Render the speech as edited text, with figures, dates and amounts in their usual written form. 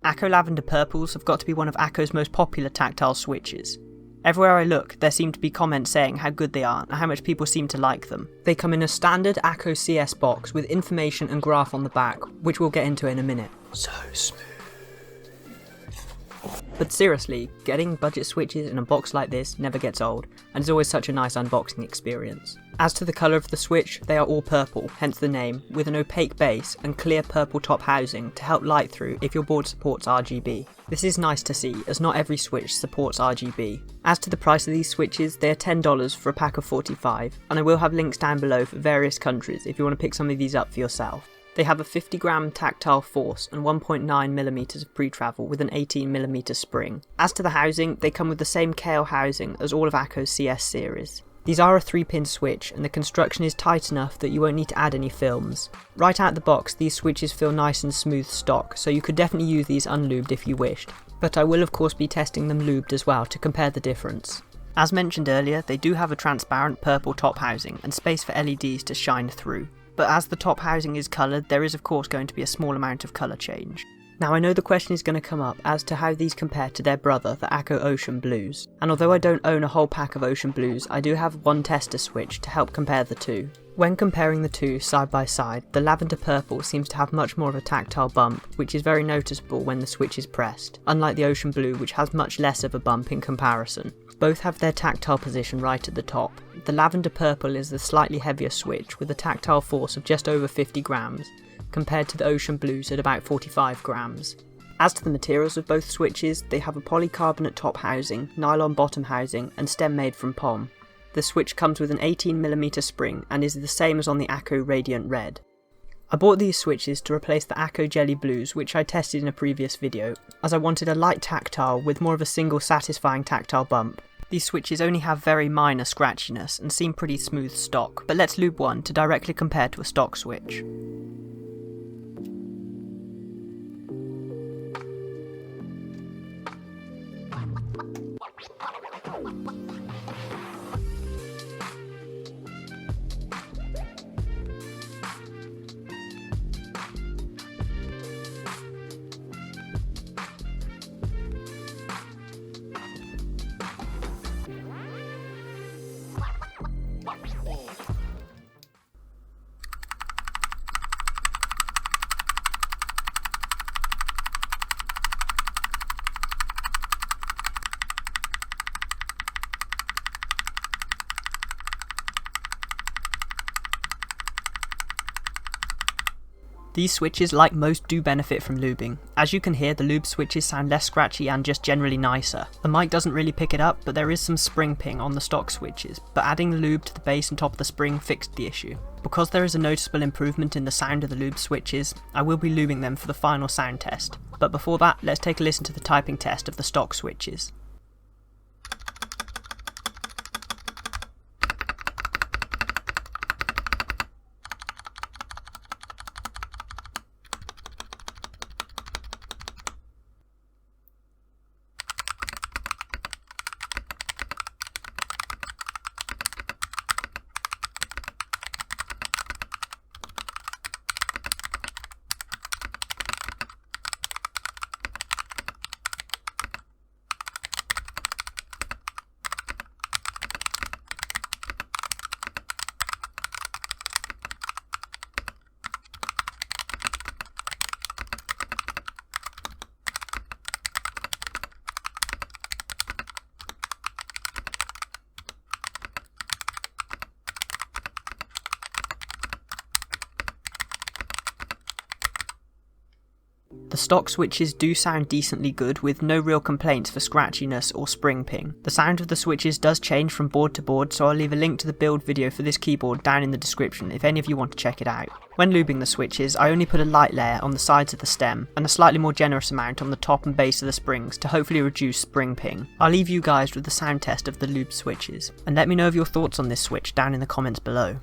Akko Lavender Purples have got to be one of Akko's most popular tactile switches. Everywhere I look, there seem to be comments saying how good they are and how much people seem to like them. They come in a standard Akko CS box with information and graph on the back, which we'll get into in a minute. So smooth. But seriously, getting budget switches in a box like this never gets old, and is always such a nice unboxing experience. As to the colour of the switch, they are all purple, hence the name, with an opaque base and clear purple top housing to help light through if your board supports RGB. This is nice to see, as not every switch supports RGB. As to the price of these switches, they are $10 for a pack of 45, and I will have links down below for various countries if you want to pick some of these up for yourself. They have a 50g tactile force and 1.9mm of pre-travel with an 18mm spring. As to the housing, they come with the same KL housing as all of Akko's CS series. These are a 3-pin switch, and the construction is tight enough that you won't need to add any films. Right out the box, these switches feel nice and smooth stock, so you could definitely use these unlubed if you wished. But I will of course be testing them lubed as well to compare the difference. As mentioned earlier, they do have a transparent purple top housing and space for LEDs to shine through. But as the top housing is coloured, there is of course going to be a small amount of colour change. Now I know the question is going to come up as to how these compare to their brother, the Akko Ocean Blues, and although I don't own a whole pack of Ocean Blues, I do have one tester switch to help compare the two. When comparing the two side by side, the Lavender Purple seems to have much more of a tactile bump, which is very noticeable when the switch is pressed, unlike the Ocean Blue which has much less of a bump in comparison. Both have their tactile position right at the top. The Lavender Purple is the slightly heavier switch with a tactile force of just over 50g, compared to the Ocean Blues at about 45g. As to the materials of both switches, they have a polycarbonate top housing, nylon bottom housing and stem made from POM. The switch comes with an 18mm spring and is the same as on the Akko Radiant Red. I bought these switches to replace the Akko Jelly Blues which I tested in a previous video, as I wanted a light tactile with more of a single satisfying tactile bump. These switches only have very minor scratchiness and seem pretty smooth stock, but let's lube one to directly compare to a stock switch. These switches, like most, do benefit from lubing. As you can hear, the lube switches sound less scratchy and just generally nicer. The mic doesn't really pick it up, but there is some spring ping on the stock switches, but adding the lube to the base and top of the spring fixed the issue. Because there is a noticeable improvement in the sound of the lube switches, I will be lubing them for the final sound test. But before that, let's take a listen to the typing test of the stock switches. The stock switches do sound decently good, with no real complaints for scratchiness or spring ping. The sound of the switches does change from board to board, so I'll leave a link to the build video for this keyboard down in the description if any of you want to check it out. When lubing the switches, I only put a light layer on the sides of the stem, and a slightly more generous amount on the top and base of the springs to hopefully reduce spring ping. I'll leave you guys with the sound test of the lube switches, and let me know of your thoughts on this switch down in the comments below.